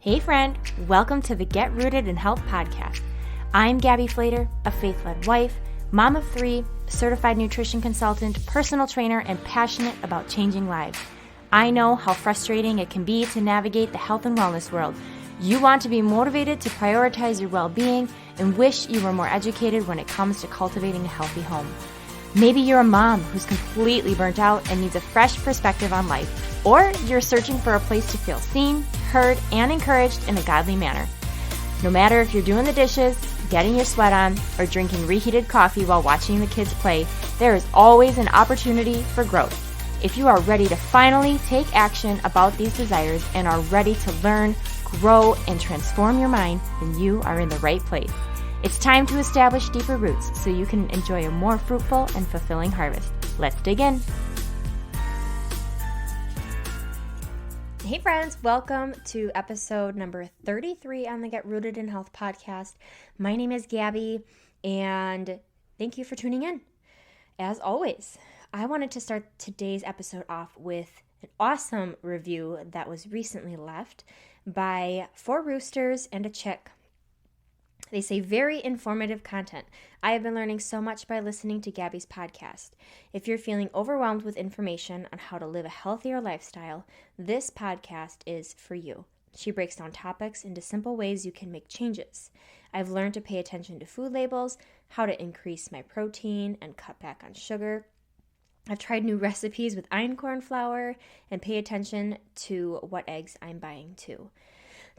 Hey friend, welcome to the Get Rooted in Health podcast. I'm Gabby Flater, a faith-led wife, mom of 3, certified nutrition consultant, personal trainer, and passionate about changing lives. I know how frustrating it can be to navigate the health and wellness world. You want to be motivated to prioritize your well-being and wish you were more educated when it comes to cultivating a healthy home. Maybe you're a mom who's completely burnt out and needs a fresh perspective on life, or you're searching for a place to feel seen, heard, and encouraged in a godly manner. No matter if you're doing the dishes, getting your sweat on, or drinking reheated coffee while watching the kids play, there is always an opportunity for growth. If you are ready to finally take action about these desires and are ready to learn, grow, and transform your mind, then you are in the right place. It's time to establish deeper roots so you can enjoy a more fruitful and fulfilling harvest. Let's dig in. Hey friends, welcome to episode number 33 on the Get Rooted in Health podcast. My name is Gabby, and thank you for tuning in. As always, I wanted to start today's episode off with an awesome review that was recently left by 4 roosters and a chick. They say, very informative content. I have been learning so much by listening to Gabby's podcast. If you're feeling overwhelmed with information on how to live a healthier lifestyle, this podcast is for you. She breaks down topics into simple ways you can make changes. I've learned to pay attention to food labels, how to increase my protein and cut back on sugar. I've tried new recipes with einkorn flour and pay attention to what eggs I'm buying too.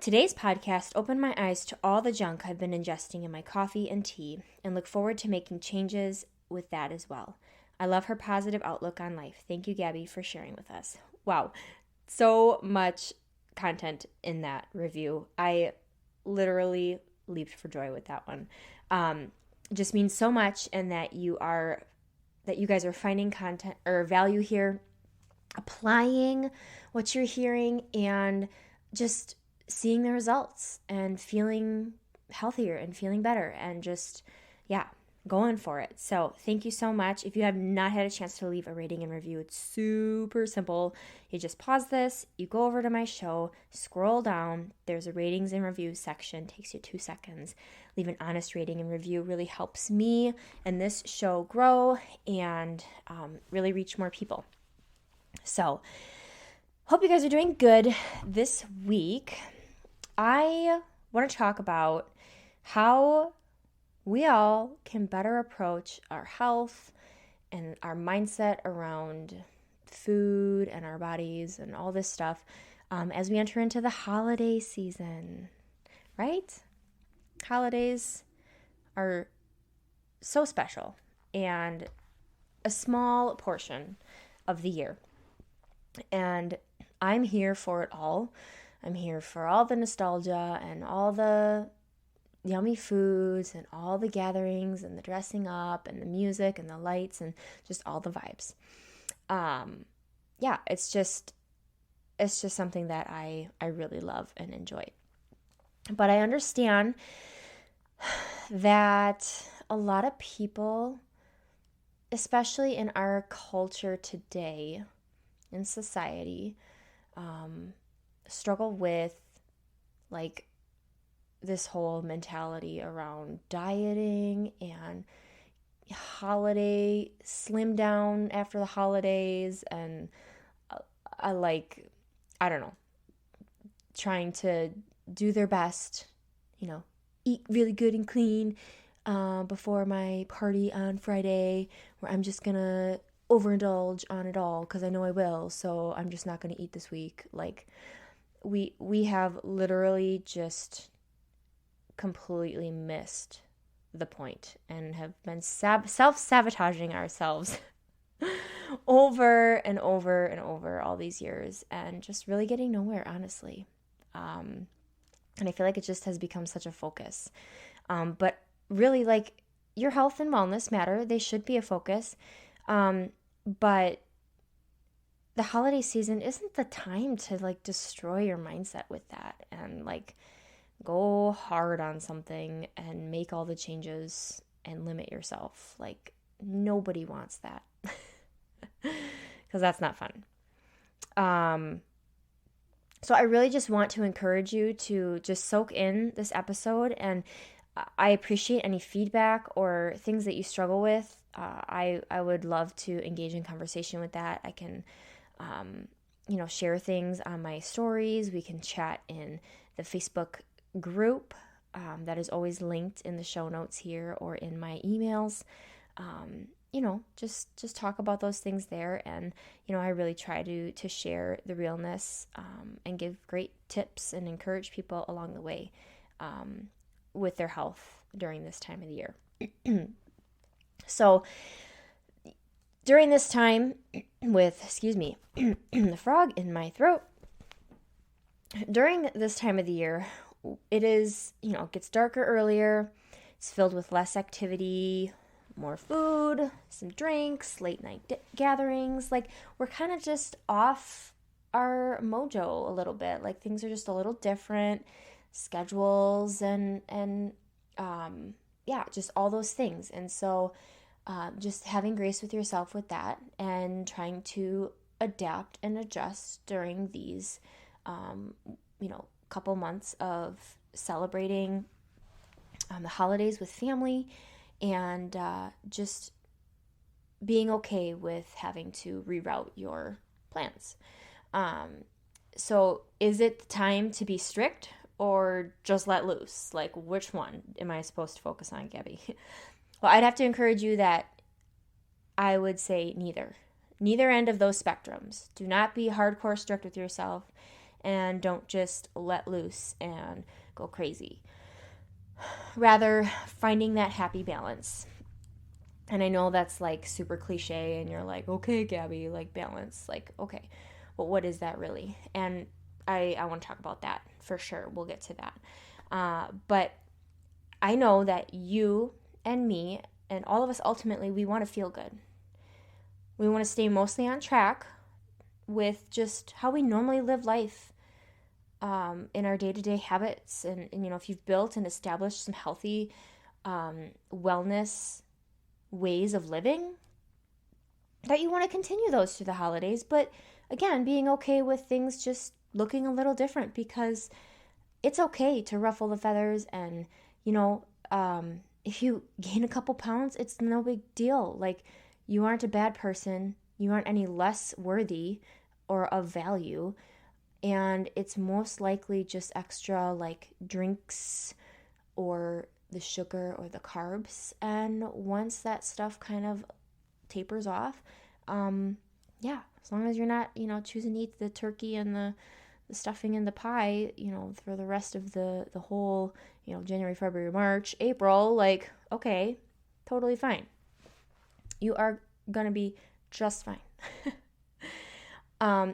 Today's podcast opened my eyes to all the junk I've been ingesting in my coffee and tea and look forward to making changes with that as well. I love her positive outlook on life. Thank you, Gabby, for sharing with us. Wow, so much content in that review. I literally leaped for joy with that one. Just means so much, and that you guys are finding content or value here, applying what you're hearing, and just seeing the results and feeling healthier and feeling better and just, going for it. So thank you so much. If you have not had a chance to leave a rating and review, it's super simple. You just pause this, you go over to my show, scroll down, there's a ratings and reviews section, takes you 2 seconds. Leave an honest rating and review. Really helps me and this show grow and really reach more people. So hope you guys are doing good this week. I want to talk about how we all can better approach our health and our mindset around food and our bodies and all this stuff as we enter into the holiday season, right? Holidays are so special and a small portion of the year. And I'm here for it all. I'm here for all the nostalgia and all the yummy foods and all the gatherings and the dressing up and the music and the lights and just all the vibes. It's just something that I really love and enjoy. But I understand that a lot of people, especially in our culture today, in society, struggle with like this whole mentality around dieting and holiday slim down after the holidays, and trying to do their best, eat really good and clean before my party on Friday, where I'm just gonna overindulge on it all because I know I will, so I'm just not gonna eat this week. Like we have literally just completely missed the point and have been self-sabotaging ourselves over and over and over all these years and just really getting nowhere, honestly. And I feel like it just has become such a focus. But really, like, your health and wellness matter. They should be a focus. But the holiday season isn't the time to like destroy your mindset with that and like go hard on something and make all the changes and limit yourself. Like, nobody wants that because that's not fun. So I really just want to encourage you to just soak in this episode, and I appreciate any feedback or things that you struggle with. I would love to engage in conversation with that. I can, share things on my stories. We can chat in the Facebook group that is always linked in the show notes here or in my emails. Just talk about those things there. And, I really try to share the realness and give great tips and encourage people along the way with their health during this time of the year. So during this time with, the frog in my throat, during this time of the year, it is, it gets darker earlier. It's filled with less activity, more food, some drinks, late night gatherings. Like, we're kind of just off our mojo a little bit. Like, things are just a little different, schedules and just all those things. And so just having grace with yourself with that and trying to adapt and adjust during these couple months of celebrating the holidays with family, and just being okay with having to reroute your plans. So is it time to be strict or just let loose? Like, which one am I supposed to focus on, Gabby? Well, I'd have to encourage you that I would say neither. Neither end of those spectrums. Do not be hardcore strict with yourself, and don't just let loose and go crazy. Rather, finding that happy balance. And I know that's like super cliche, and you're like, okay, Gabby, like balance. Like, okay, but what is that really? And I want to talk about that for sure. We'll get to that. But I know that you and me and all of us, ultimately, we want to feel good. We want to stay mostly on track with just how we normally live life. In our day-to-day habits, and if you've built and established some healthy wellness ways of living, that you want to continue those through the holidays. But again, being okay with things just looking a little different, because it's okay to ruffle the feathers. And if you gain a couple pounds, it's no big deal. Like, you aren't a bad person, you aren't any less worthy or of value. And it's most likely just extra, like, drinks or the sugar or the carbs. And once that stuff kind of tapers off, as long as you're not, choosing to eat the turkey and the stuffing and the pie, for the rest of the whole, January, February, March, April, like, okay, totally fine. You are going to be just fine.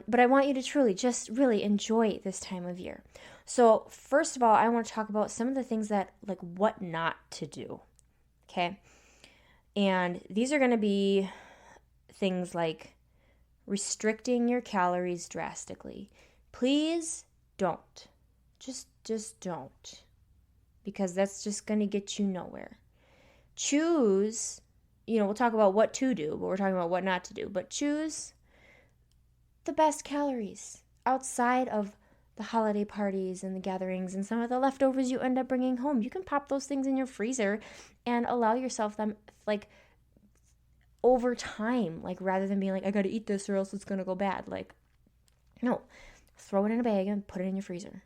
But I want you to truly just really enjoy this time of year. So first of all, I want to talk about some of the things that, like, what not to do, okay? And these are going to be things like restricting your calories drastically. Please don't. Just don't. Because that's just going to get you nowhere. Choose, we'll talk about what to do, but we're talking about what not to do. But choose the best calories outside of the holiday parties and the gatherings and some of the leftovers you end up bringing home. You can pop those things in your freezer and allow yourself them, like, over time, like, rather than being like, I gotta eat this or else it's gonna go bad. Like, no, throw it in a bag and put it in your freezer.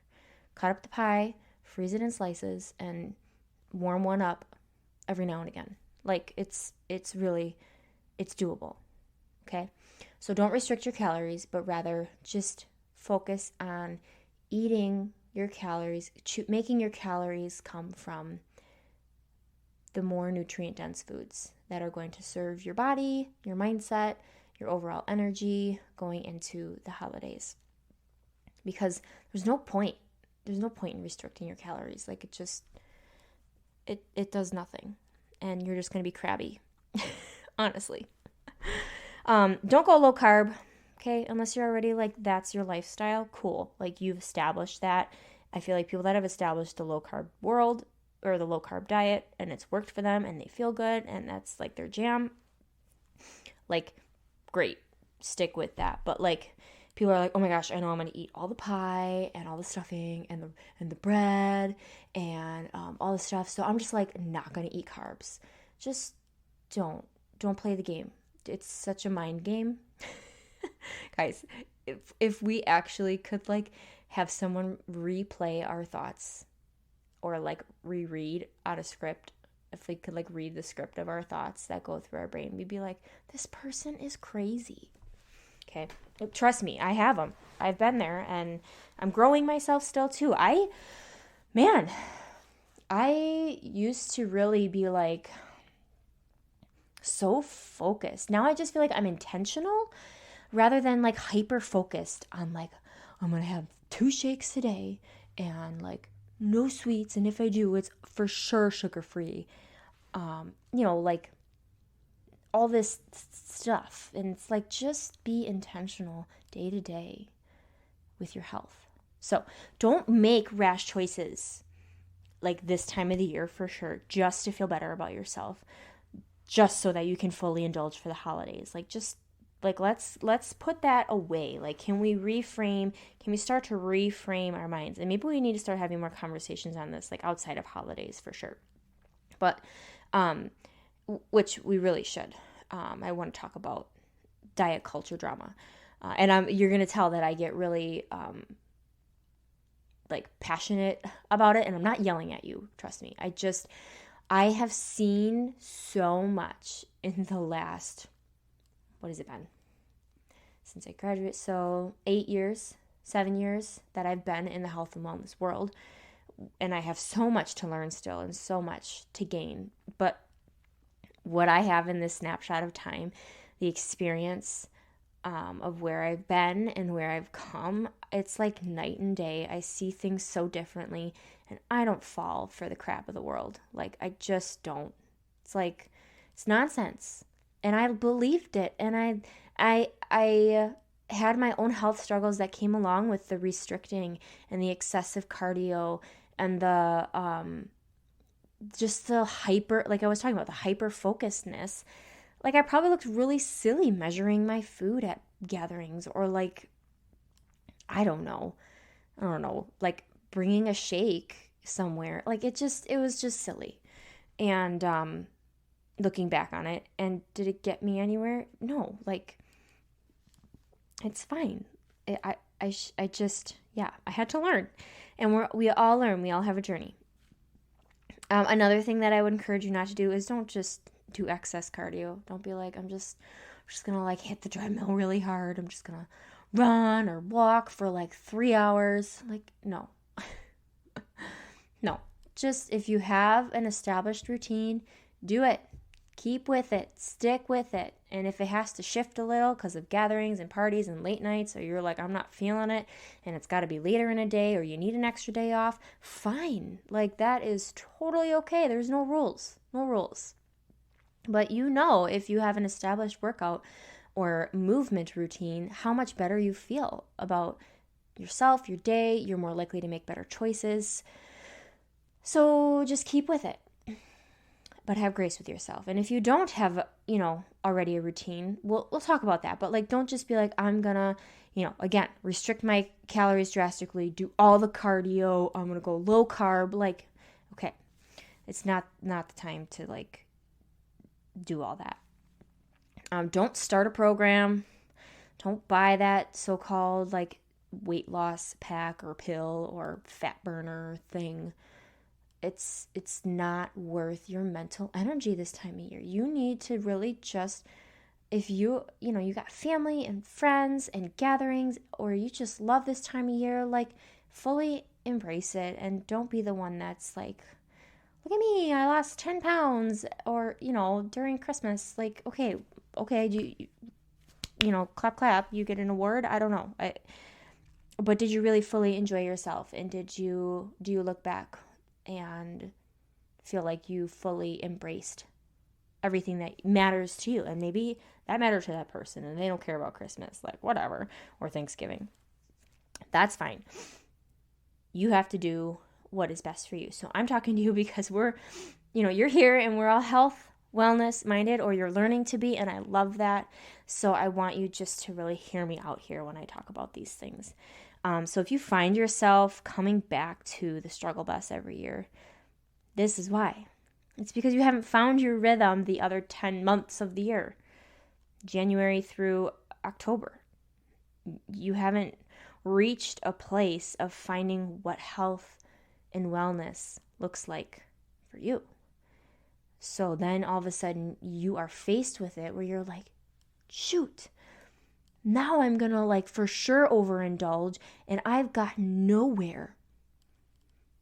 Cut up the pie, freeze it in slices, and warm one up every now and again. Like, it's doable. Okay? So don't restrict your calories, but rather just focus on eating your calories, making your calories come from the more nutrient-dense foods that are going to serve your body, your mindset, your overall energy going into the holidays. Because there's no point in restricting your calories. Like, it does nothing. And you're just going to be crabby, honestly. Don't go low carb, okay? Unless you're already, like, that's your lifestyle, cool. Like, you've established that. I feel like people that have established the low carb world or the low carb diet, and it's worked for them and they feel good and that's, like, their jam, like, great, stick with that. But, like, people are like, oh my gosh, I know I'm going to eat all the pie and all the stuffing and the bread and all the stuff. So I'm just like not going to eat carbs. Just don't play the game. It's such a mind game. Guys, if we actually could like have someone replay our thoughts or like reread out a script, if we could like read the script of our thoughts that go through our brain, we'd be like, this person is crazy. Okay. Trust me, I have them. I've been there and I'm growing myself still too. I used to really be like so focused. Now I just feel like I'm intentional rather than like hyper focused on like, I'm going to have 2 shakes today and like no sweets. And if I do, it's for sure sugar-free. Like all this stuff. And it's like, just be intentional day to day with your health. So don't make rash choices like this time of the year for sure, just to feel better about yourself, just so that you can fully indulge for the holidays. Like, just like, let's put that away. Like, can we start to reframe our minds? And maybe we need to start having more conversations on this, like outside of holidays for sure. But, which we really should. I want to talk about diet culture drama. And you're going to tell that I get really, like passionate about it, and I'm not yelling at you. Trust me. I have seen so much in the last, what has it been? Since I graduated, so 7 years that I've been in the health and wellness world. And I have so much to learn still and so much to gain. But what I have in this snapshot of time, the experience of where I've been and where I've come, it's like night and day. I see things so differently, and I don't fall for the crap of the world. Like, I just don't. It's like, it's nonsense. And I believed it. And I had my own health struggles that came along with the restricting and the excessive cardio and the just the hyper, like I was talking about, the hyper focusedness. Like, I probably looked really silly measuring my food at gatherings, or like, I don't know, like bringing a shake somewhere. Like, it was just silly. And looking back on it, and did it get me anywhere? No, like, it's fine. I had to learn, and we all learn. We all have a journey. Another thing that I would encourage you not to do is don't just do excess cardio. Don't be like, I'm just gonna like hit the treadmill really hard. I'm just gonna run or walk for like 3 hours. Like, no. No. Just, if you have an established routine, do it. Keep with it. Stick with it. And if it has to shift a little because of gatherings and parties and late nights, or you're like, I'm not feeling it, and it's got to be later in a day, or you need an extra day off, fine. Like, that is totally okay. There's no rules. No rules. But if you have an established workout or movement routine, how much better you feel about yourself, your day. You're more likely to make better choices. So just keep with it. But have grace with yourself. And if you don't have, already a routine, we'll talk about that. But like, don't just be like, I'm gonna, again, restrict my calories drastically, do all the cardio, I'm gonna go low carb. Like, okay, it's not the time to like do all that. Don't start a program. Don't buy that so-called like weight loss pack or pill or fat burner thing. It's not worth your mental energy this time of year. You need to really just, if you got family and friends and gatherings, or you just love this time of year, like, fully embrace it, and don't be the one that's like, look at me, I lost 10 pounds, or, during Christmas, like, okay, clap, clap, you get an award. I don't know. But did you really fully enjoy yourself? And do you look back and feel like you fully embraced everything that matters to you? And maybe that matters to that person and they don't care about Christmas, like whatever, or Thanksgiving. That's fine. You have to do what is best for you. So I'm talking to you because we're, you're here and we're all health wellness minded, or you're learning to be, and I love that. So I want you just to really hear me out here when I talk about these things. So if you find yourself coming back to the struggle bus every year, this is why. It's because you haven't found your rhythm the other 10 months of the year, January through October. You haven't reached a place of finding what health and wellness looks like for you. So then all of a sudden you are faced with it where you're like, shoot, now I'm going to for sure overindulge, and I've got nowhere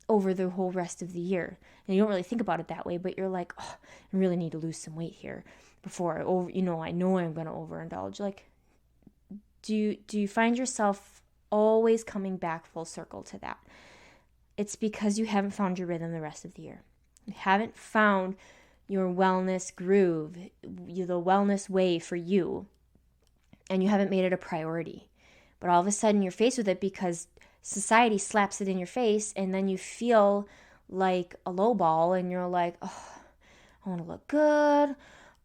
over the whole rest of the year. And you don't really think about it that way, but you're like, oh, I really need to lose some weight here before I know I'm going to overindulge. Do you find yourself always coming back full circle to that? It's because you haven't found your rhythm the rest of the year. You haven't found your wellness groove, the wellness way for you, and you haven't made it a priority. But all of a sudden you're faced with it because society slaps it in your face, and then you feel like a low ball, and you're like, oh, I want to look good.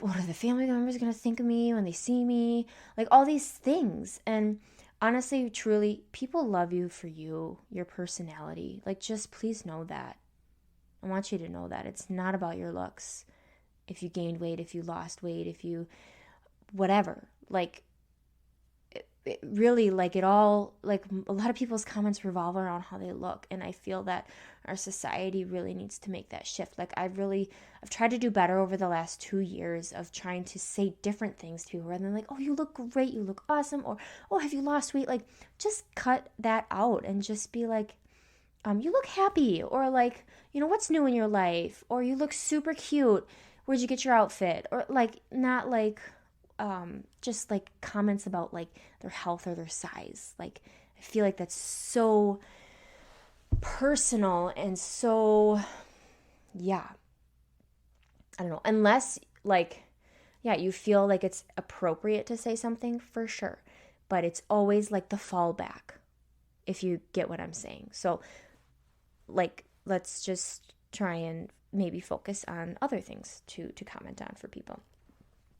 What are the family members going to think of me when they see me? All these things. And honestly, truly, people love you for you, your personality. Just please know that. I want you to know that. It's not about your looks. If you gained weight, if you lost weight, if you, whatever. It really, it all, a lot of people's comments revolve around how they look. And I feel that our society really needs to make that shift. I've tried to do better over the last 2 years of trying to say different things to people rather than oh, you look great, you look awesome, or, oh, have you lost weight? Just cut that out and just be you look happy, or what's new in your life, or you look super cute. Where'd you get your outfit? Or not just comments about their health or their size. I feel like that's so personal and so, yeah, I don't know, unless you feel like it's appropriate to say something, for sure, but it's always the fallback, if you get what I'm saying. So let's just try and maybe focus on other things to comment on for people.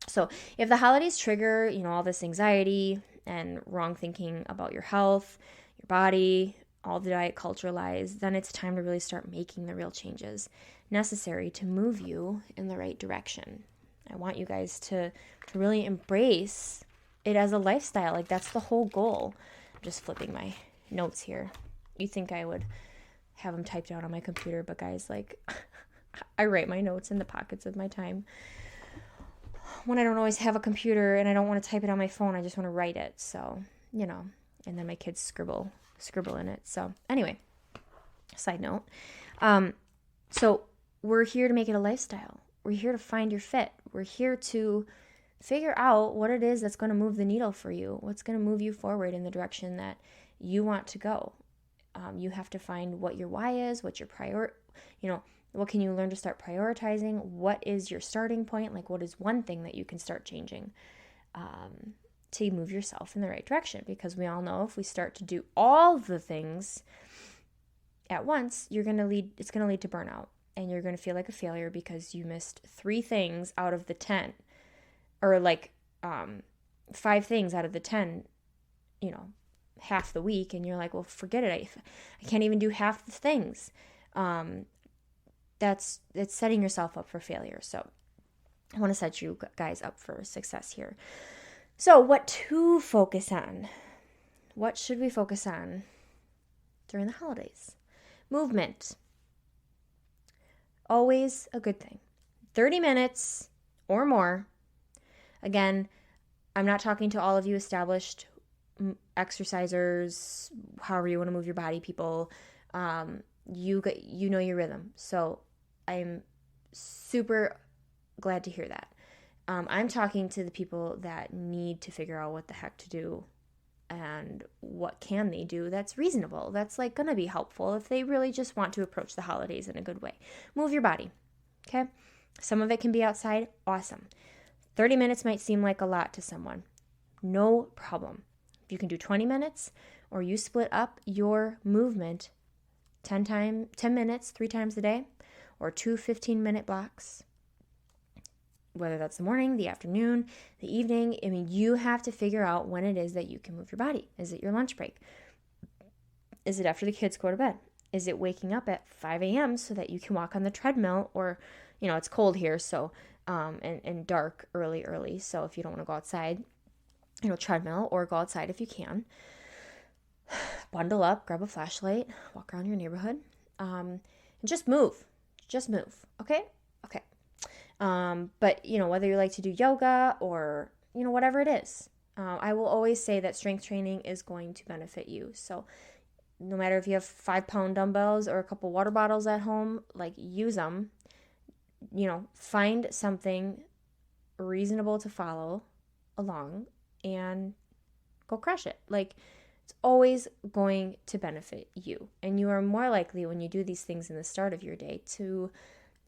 So if the holidays trigger, all this anxiety and wrong thinking about your health, your body, all the diet culture lies, then it's time to really start making the real changes necessary to move you in the right direction. I want you guys to really embrace it as a lifestyle. That's the whole goal. I'm just flipping my notes here. You think I would have them typed out on my computer, but guys, I write my notes in the pockets of my time. When I don't always have a computer and I don't want to type it on my phone, I just want to write it. So, and then my kids scribble in it. So anyway, side note. So we're here to make it a lifestyle. We're here to find your fit. We're here to figure out what it is that's going to move the needle for you, what's going to move you forward in the direction that you want to go. You have to find what your why is, what your what can you learn to start prioritizing? What is your starting point? What is one thing that you can start changing to move yourself in the right direction? Because we all know if we start to do all the things at once, it's going to lead to burnout, and you're going to feel like a failure because you missed 3 things out of the 10, or 5 things out of the 10, half the week, and you're like, well, forget it. I can't even do half the things. It's setting yourself up for failure. So I want to set you guys up for success here. So what to focus on? What should we focus on during the holidays? Movement. Always a good thing. 30 minutes or more. Again, I'm not talking to all of you established exercisers, however you want to move your body, people. You know your rhythm. So I'm super glad to hear that. I'm talking to the people that need to figure out what the heck to do and what can they do that's reasonable, that's going to be helpful if they really just want to approach the holidays in a good way. Move your body, okay? Some of it can be outside, awesome. 30 minutes might seem like a lot to someone. No problem. If you can do 20 minutes or you split up your movement 10 minutes 3 times a day, or 2 15-minute blocks, whether that's the morning, the afternoon, the evening. I mean, you have to figure out when it is that you can move your body. Is it your lunch break? Is it after the kids go to bed? Is it waking up at 5 a.m. so that you can walk on the treadmill? Or, it's cold here, so and dark early. So if you don't want to go outside, treadmill, or go outside if you can. Bundle up, grab a flashlight, walk around your neighborhood, and just move. Just move. Okay? Okay. But, whether you like to do yoga or, whatever it is, I will always say that strength training is going to benefit you. So no matter if you have 5-pound dumbbells or a couple water bottles at home, use them, find something reasonable to follow along and go crush it. It's always going to benefit you. And you are more likely, when you do these things in the start of your day, to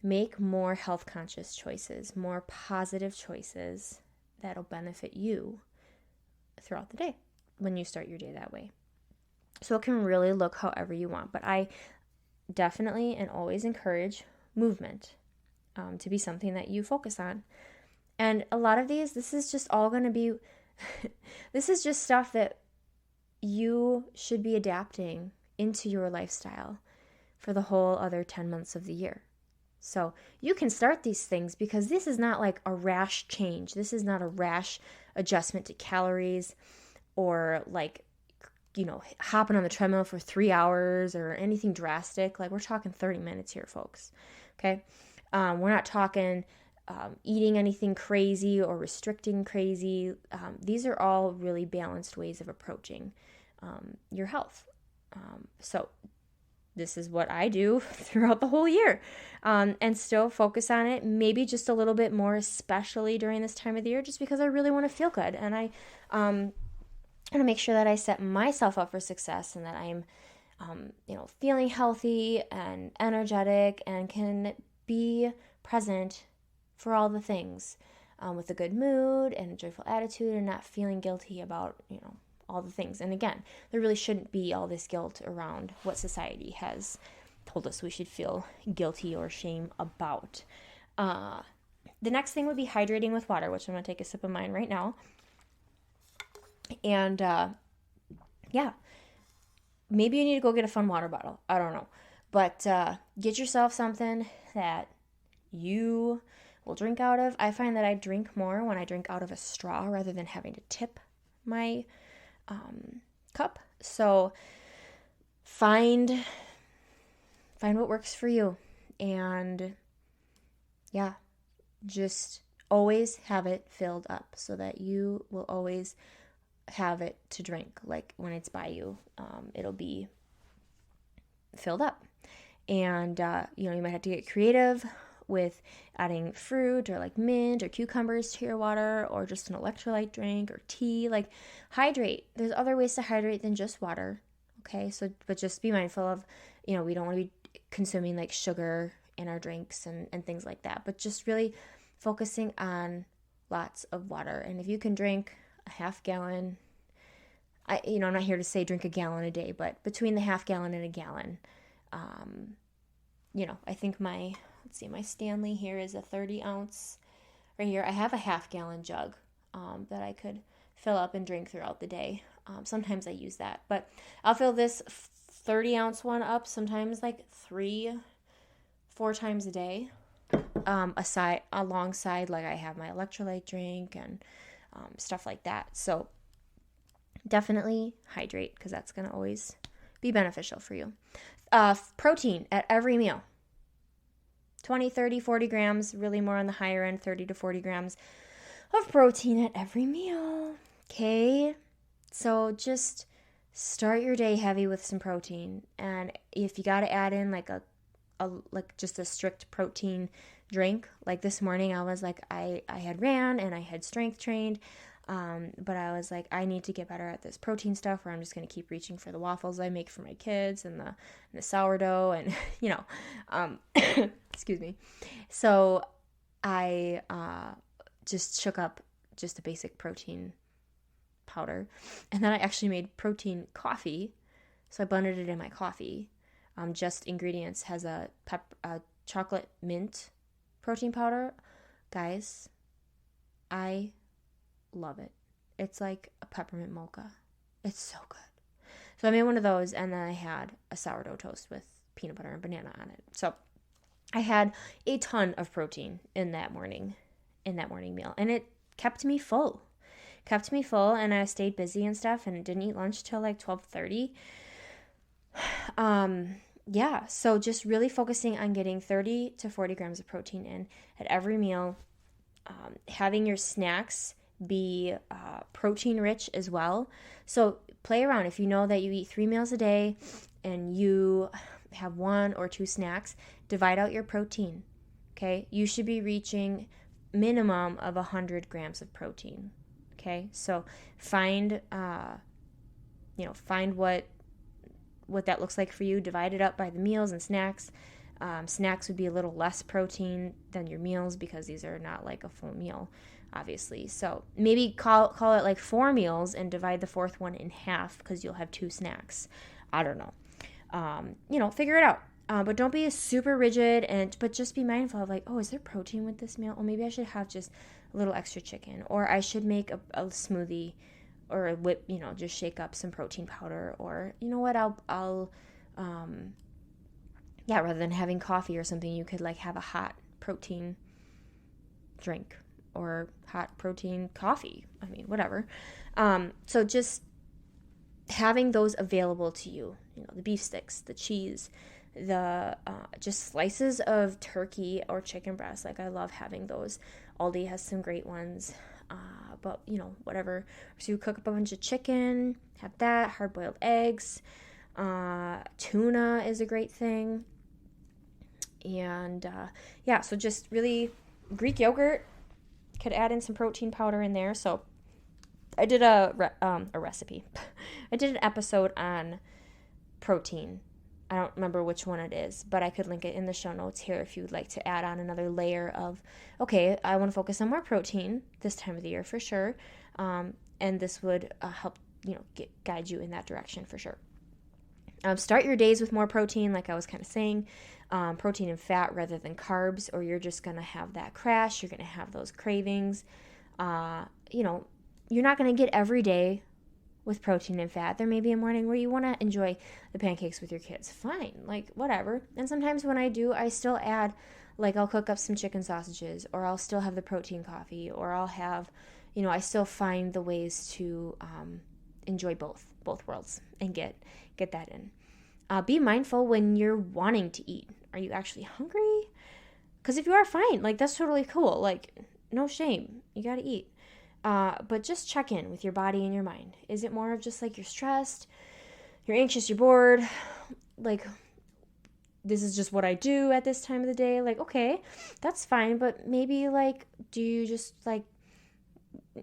make more health conscious choices, more positive choices that'll benefit you throughout the day when you start your day that way. So it can really look however you want. But I definitely and always encourage movement to be something that you focus on. And a lot of these, this is just all going to be, this is just stuff that you should be adapting into your lifestyle for the whole other 10 months of the year. So you can start these things, because this is not like a rash change. This is not a rash adjustment to calories, or hopping on the treadmill for 3 hours or anything drastic. We're talking 30 minutes here, folks. Okay. We're not talking eating anything crazy or restricting crazy. These are all really balanced ways of approaching your health. So this is what I do throughout the whole year, and still focus on it, maybe just a little bit more, especially during this time of the year, just because I really want to feel good. And I want to make sure that I set myself up for success, and that I'm, feeling healthy and energetic and can be present for all the things, with a good mood and a joyful attitude, and not feeling guilty about, all the things. And again, there really shouldn't be all this guilt around what society has told us we should feel guilty or shame about. The next thing would be hydrating with water, which I'm going to take a sip of mine right now. And maybe you need to go get a fun water bottle. I don't know. But get yourself something that you will drink out of. I find that I drink more when I drink out of a straw rather than having to tip my cup. So find what works for you, and just always have it filled up so that you will always have it to drink. When it's by you, it'll be filled up. And you might have to get creative with adding fruit, or mint or cucumbers to your water, or just an electrolyte drink or tea. Hydrate. There's other ways to hydrate than just water. Okay, so but just be mindful of, we don't want to be consuming sugar in our drinks and things like that, but just really focusing on lots of water. And if you can drink a half gallon, I'm not here to say drink a gallon a day, but between the half gallon and a gallon, I think my Stanley here is a 30 ounce right here. I have a half gallon jug that I could fill up and drink throughout the day. Sometimes I use that, but I'll fill this 30 ounce one up sometimes 3-4 times a day. Alongside I have my electrolyte drink and stuff like that. So definitely hydrate, because that's going to always be beneficial for you. Protein at every meal. 20, 30, 40 grams, really more on the higher end, 30 to 40 grams of protein at every meal. Okay? So just start your day heavy with some protein. And if you got to add in just a strict protein drink, this morning I was I had ran and I had strength trained, but I was I need to get better at this protein stuff, or I'm just going to keep reaching for the waffles I make for my kids and the sourdough and excuse me. So I just shook up just a basic protein powder, and then I actually made protein coffee. So I blended it in my coffee. Just ingredients has a chocolate mint protein powder. Guys, I love it. It's like a peppermint mocha. It's so good. So I made one of those, and then I had a sourdough toast with peanut butter and banana on it. So I had a ton of protein in that morning meal, and it kept me full. And I stayed busy and stuff, and didn't eat lunch till like 12:30. Yeah, so just really focusing on getting 30 to 40 grams of protein in at every meal. Having your snacks be protein rich as well. So play around. If you know that you eat 3 meals a day and you have 1 or 2 snacks, divide out your protein. Okay, you should be reaching minimum of 100 grams of protein. Okay, so find what that looks like for you. Divide it up by the meals and snacks. Snacks would be a little less protein than your meals because these are not like a full meal, obviously. So maybe call it like 4 meals and divide the 4th one in half because you'll have 2 snacks. I don't know. Figure it out. But don't be super rigid, but just be mindful of like, oh, is there protein with this meal? Oh, maybe I should have just a little extra chicken, or I should make a smoothie or a whip, just shake up some protein powder, or you know what, I'll rather than having coffee or something, you could like have a hot protein drink or hot protein coffee. I mean, whatever. So just having those available to you, the beef sticks, the cheese, the just slices of turkey or chicken breast. Like I love having those. Aldi has some great ones. But whatever. So you cook up a bunch of chicken, have that, hard-boiled eggs. Tuna is a great thing. And so just really Greek yogurt, could add in some protein powder in there. So I did a recipe. I did an episode on protein. I don't remember which one it is, but I could link it in the show notes here if you would like to add on another layer of, okay, I want to focus on more protein this time of the year for sure. And this would help, guide you in that direction for sure. Start your days with more protein, like I was kind of saying, protein and fat rather than carbs, or you're just going to have that crash. You're going to have those cravings. You're not going to get every day with protein and fat. There may be a morning where you want to enjoy the pancakes with your kids. Fine, like whatever. And sometimes when I do, I still add, like I'll cook up some chicken sausages, or I'll still have the protein coffee, or I'll have, I still find the ways to enjoy both worlds and get that in. Be mindful when you're wanting to eat. Are you actually hungry? Because if you are, fine. Like that's totally cool. Like no shame. You got to eat. But just check in with your body and your mind. Is it more of just like you're stressed, you're anxious, you're bored, like this is just what I do at this time of the day? Like, okay, that's fine, but maybe like, do you just like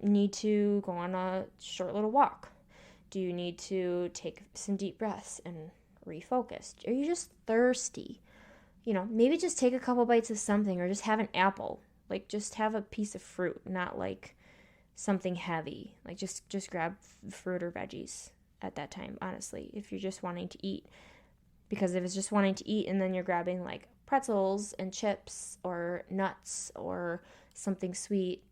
need to go on a short little walk? Do you need to take some deep breaths and refocus? Are you just thirsty? Maybe just take a couple bites of something, or just have an apple. Like just have a piece of fruit, not like something heavy. Like just grab fruit or veggies at that time, honestly, if you're just wanting to eat. Because if it's just wanting to eat and then you're grabbing like pretzels and chips or nuts or something sweet,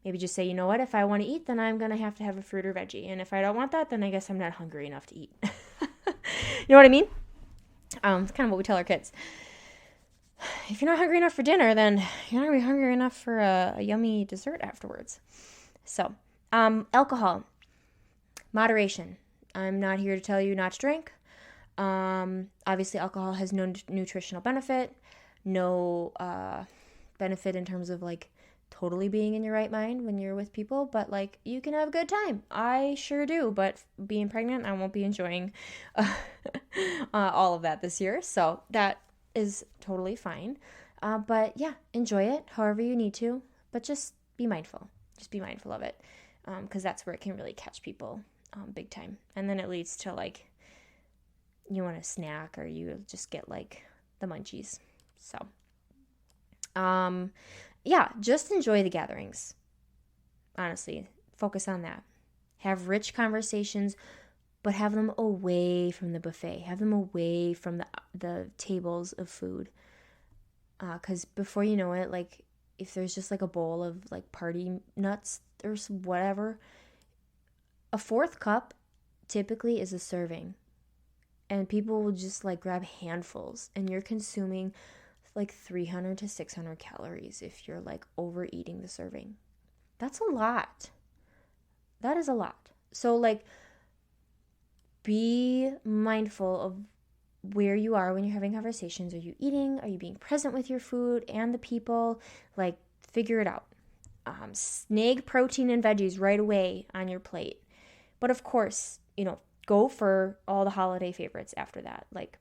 maybe just say, you know what, if I want to eat, then I'm going to have a fruit or veggie. And if I don't want that, then I guess I'm not hungry enough to eat. You know what I mean? It's kind of what we tell our kids. If you're not hungry enough for dinner, then you're not going to be hungry enough for a yummy dessert afterwards. So, alcohol. Moderation. I'm not here to tell you not to drink. Obviously, alcohol has no nutritional benefit. No benefit in terms of, like, totally being in your right mind when you're with people. But, like, you can have a good time. I sure do. But being pregnant, I won't be enjoying all of that this year. So, that is totally fine. But yeah, enjoy it however you need to, but just be mindful. Just be mindful of it, because that's where it can really catch people big time. And then it leads to like you want a snack, or you just get like the munchies. So just enjoy the gatherings. Honestly, focus on that. Have rich conversations, but have them away from the buffet. Have them away from the tables of food. Because before you know it, like, if there's just like a bowl of like party nuts or whatever, a fourth cup typically is a serving. And people will just like grab handfuls, and you're consuming like 300 to 600 calories if you're like overeating the serving. That's a lot. That is a lot. So like, be mindful of where you are when you're having conversations. Are you eating? Are you being present with your food and the people? Like, figure it out. Snag protein and veggies right away on your plate. But of course, go for all the holiday favorites after that. Like,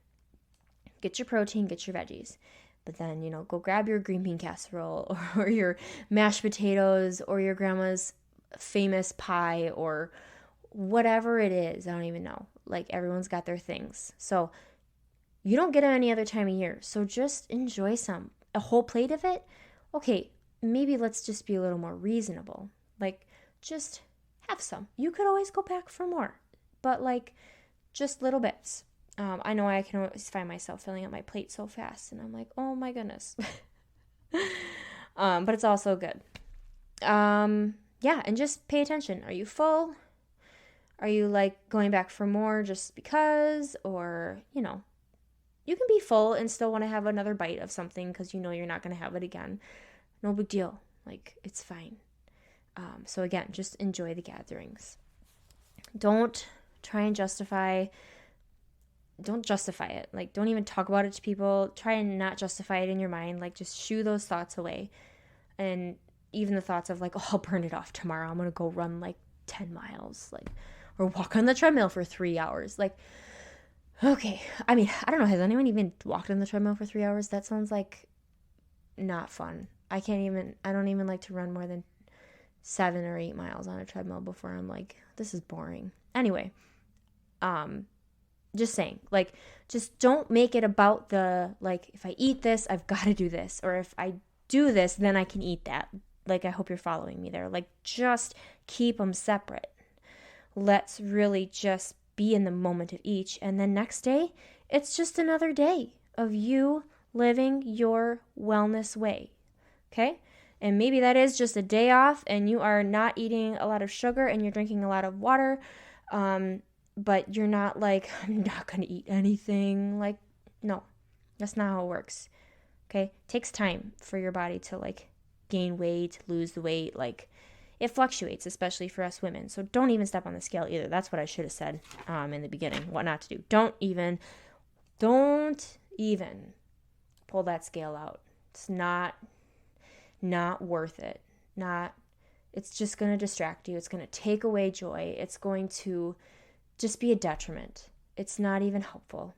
get your protein, get your veggies. But then, go grab your green bean casserole or your mashed potatoes or your grandma's famous pie or whatever it is. I don't even know. Like, everyone's got their things. So you don't get them any other time of year. So just enjoy some. A whole plate of it? Okay, maybe let's just be a little more reasonable. Like, just have some. You could always go back for more. But like, just little bits. I know I can always find myself filling up my plate so fast, and I'm like, oh my goodness. But it's also good. Yeah, and just pay attention. Are you full? Are you like going back for more just because? Or, you can be full and still want to have another bite of something because you're not going to have it again. No big deal. Like, it's fine. So again, just enjoy the gatherings. Don't try and justify it. Like, don't even talk about it to people. Try and not justify it in your mind. Like, just shoo those thoughts away. And even the thoughts of like, oh, I'll burn it off tomorrow. I'm going to go run like 10 miles, like, or walk on the treadmill for 3 hours. Like, okay. I mean, I don't know. Has anyone even walked on the treadmill for 3 hours? That sounds like not fun. I don't even like to run more than 7 or 8 miles on a treadmill before I'm like, this is boring. Anyway, just saying, like, just don't make it about the, like, if I eat this, I've got to do this. Or if I do this, then I can eat that. Like, I hope you're following me there. Like, just keep them separate. Let's really just be in the moment of each. And then next day, it's just another day of you living your wellness way. Okay? And maybe that is just a day off and you are not eating a lot of sugar and you're drinking a lot of water. But you're not like, I'm not going to eat anything. Like, no, that's not how it works. Okay? It takes time for your body to like gain weight, lose the weight. Like, it fluctuates, especially for us women. So don't even step on the scale either. That's what I should have said in the beginning, what not to do. Don't even pull that scale out. It's not worth it. It's just going to distract you. It's going to take away joy. It's going to just be a detriment. It's not even helpful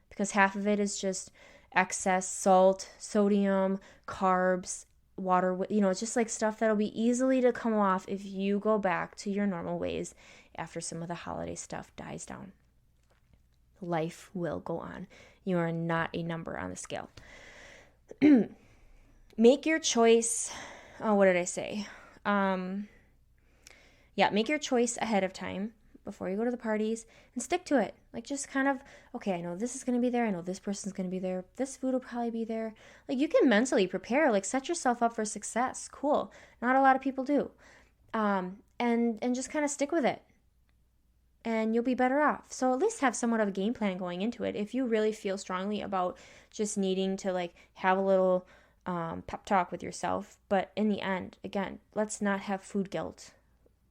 because half of it is just excess salt, sodium, carbs, water. It's just like stuff that'll be easily to come off if you go back to your normal ways after some of the holiday stuff dies down. Life will go on. You are not a number on the scale. Make your choice. Oh, what did I say? Make your choice ahead of time before you go to the parties and stick to it. Like, just kind of, okay, I know this is going to be there. I know this person's going to be there. This food will probably be there. Like, you can mentally prepare, like, set yourself up for success. Cool. Not a lot of people do. And just kind of stick with it. And you'll be better off. So at least have somewhat of a game plan going into it. If you really feel strongly about just needing to, like, have a little pep talk with yourself. But in the end, again, let's not have food guilt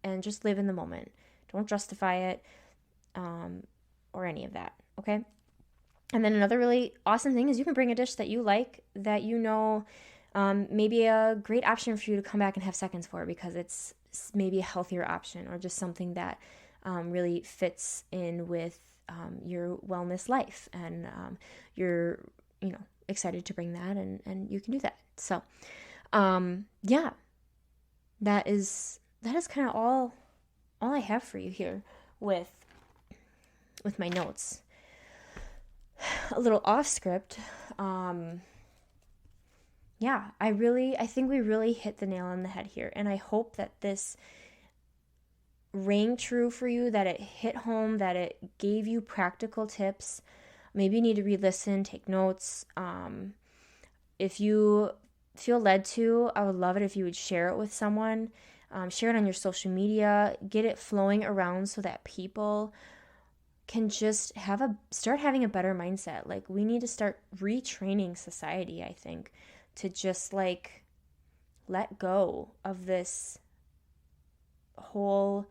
and just live in the moment. Don't justify it or any of that, okay? And then another really awesome thing is you can bring a dish that you like, that maybe a great option for you to come back and have seconds for because it's maybe a healthier option or just something that really fits in with your wellness life. And you're, excited to bring that and you can do that. So, that is kind of all I have for you here with my notes. A little off script. I think we really hit the nail on the head here. And I hope that this rang true for you, that it hit home, that it gave you practical tips. Maybe you need to re-listen, take notes. If you feel led to, I would love it if you would share it with someone. Share it on your social media. Get it flowing around so that people can just start having a better mindset. Like, we need to start retraining society, I think, to just like let go of this whole,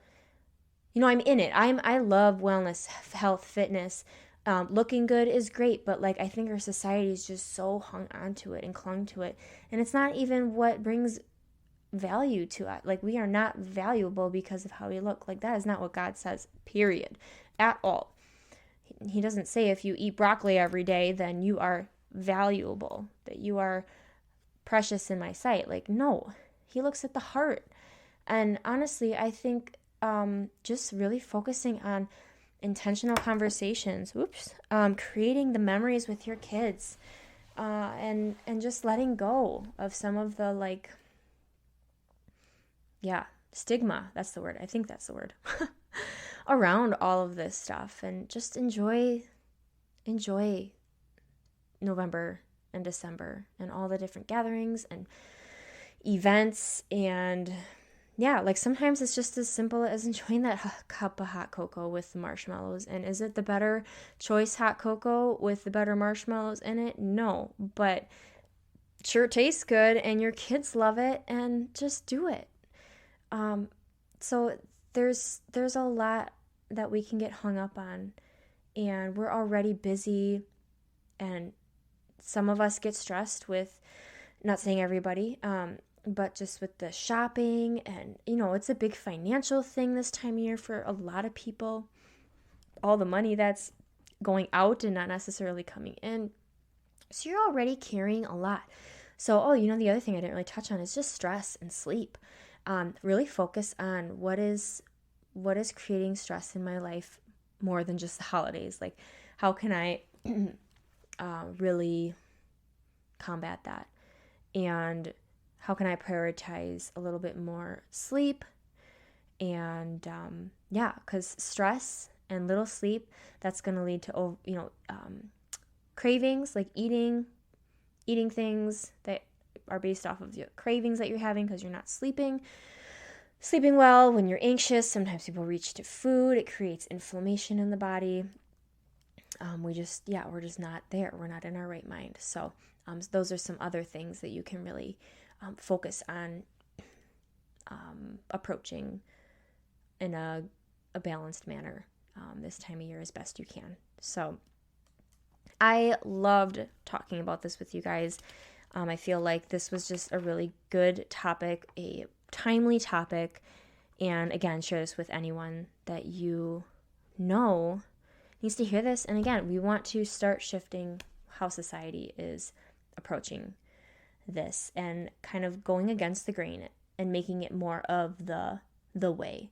I'm in it. I love wellness, health, fitness. Looking good is great, but like, I think our society is just so hung on to it and clung to it. And it's not even what brings value to us. Like, we are not valuable because of how we look. Like, that is not what God says, period, at all. He doesn't say if you eat broccoli every day, then you are valuable, that you are precious in my sight. Like, no, he looks at the heart. And honestly, I think just really focusing on intentional conversations, creating the memories with your kids, and just letting go of some of the stigma. That's the word. I think that's the word. Around all of this stuff, and just enjoy November and December and all the different gatherings and events. And sometimes it's just as simple as enjoying that cup of hot cocoa with the marshmallows. And is it the better choice hot cocoa with the better marshmallows in it? No, but sure tastes good and your kids love it, and just do it. So there's a lot that we can get hung up on, and we're already busy, and some of us get stressed with, not saying everybody, but just with the shopping, and it's a big financial thing this time of year for a lot of people, all the money that's going out and not necessarily coming in. So you're already carrying a lot. So, the other thing I didn't really touch on is just stress and sleep. Really focus on what is creating stress in my life more than just the holidays. Like, how can I really combat that? And how can I prioritize a little bit more sleep? And because stress and little sleep, that's going to lead to cravings, like eating things that are based off of the cravings that you're having because you're not sleeping well. When you're anxious, sometimes people reach to food. It creates inflammation in the body. We're just not there. We're not in our right mind. So those are some other things that you can really focus on approaching in a balanced manner this time of year as best you can. So I loved talking about this with you guys. I feel like this was just a really good topic, a timely topic. And again, share this with anyone that you know needs to hear this. And again, we want to start shifting how society is approaching this and kind of going against the grain and making it more of the way.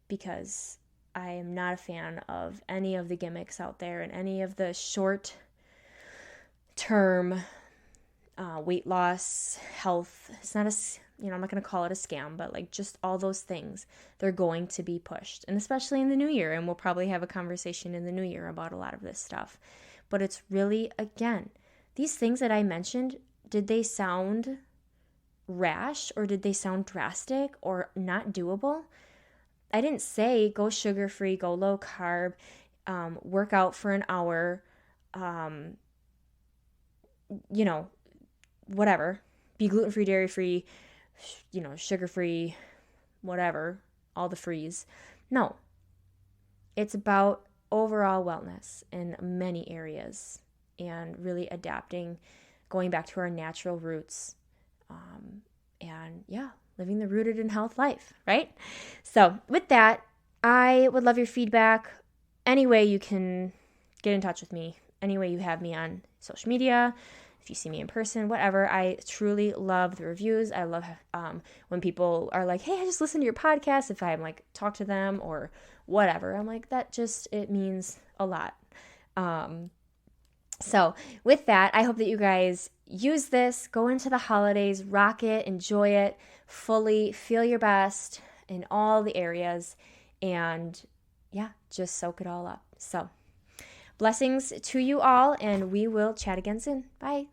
Because I am not a fan of any of the gimmicks out there and any of the short term weight loss, health. It's not I'm not going to call it a scam, but like just all those things, they're going to be pushed, and especially in the new year. And we'll probably have a conversation in the new year about a lot of this stuff. But it's really, again, these things that I mentioned, did they sound rash or did they sound drastic or not doable? I didn't say go sugar-free, go low carb, work out for an hour, whatever, be gluten-free, dairy-free, sugar-free, whatever, all the frees. No, it's about overall wellness in many areas and really adapting, going back to our natural roots, living the rooted in health life, right? So with that, I would love your feedback. Any way you can get in touch with me, any way you have me on social media, if you see me in person, whatever. I truly love the reviews. I love when people are like, hey, I just listened to your podcast. If I'm like, talk to them or whatever, I'm like, it means a lot. So with that, I hope that you guys use this, go into the holidays, rock it, enjoy it fully, feel your best in all the areas, and just soak it all up. So blessings to you all, and we will chat again soon. Bye.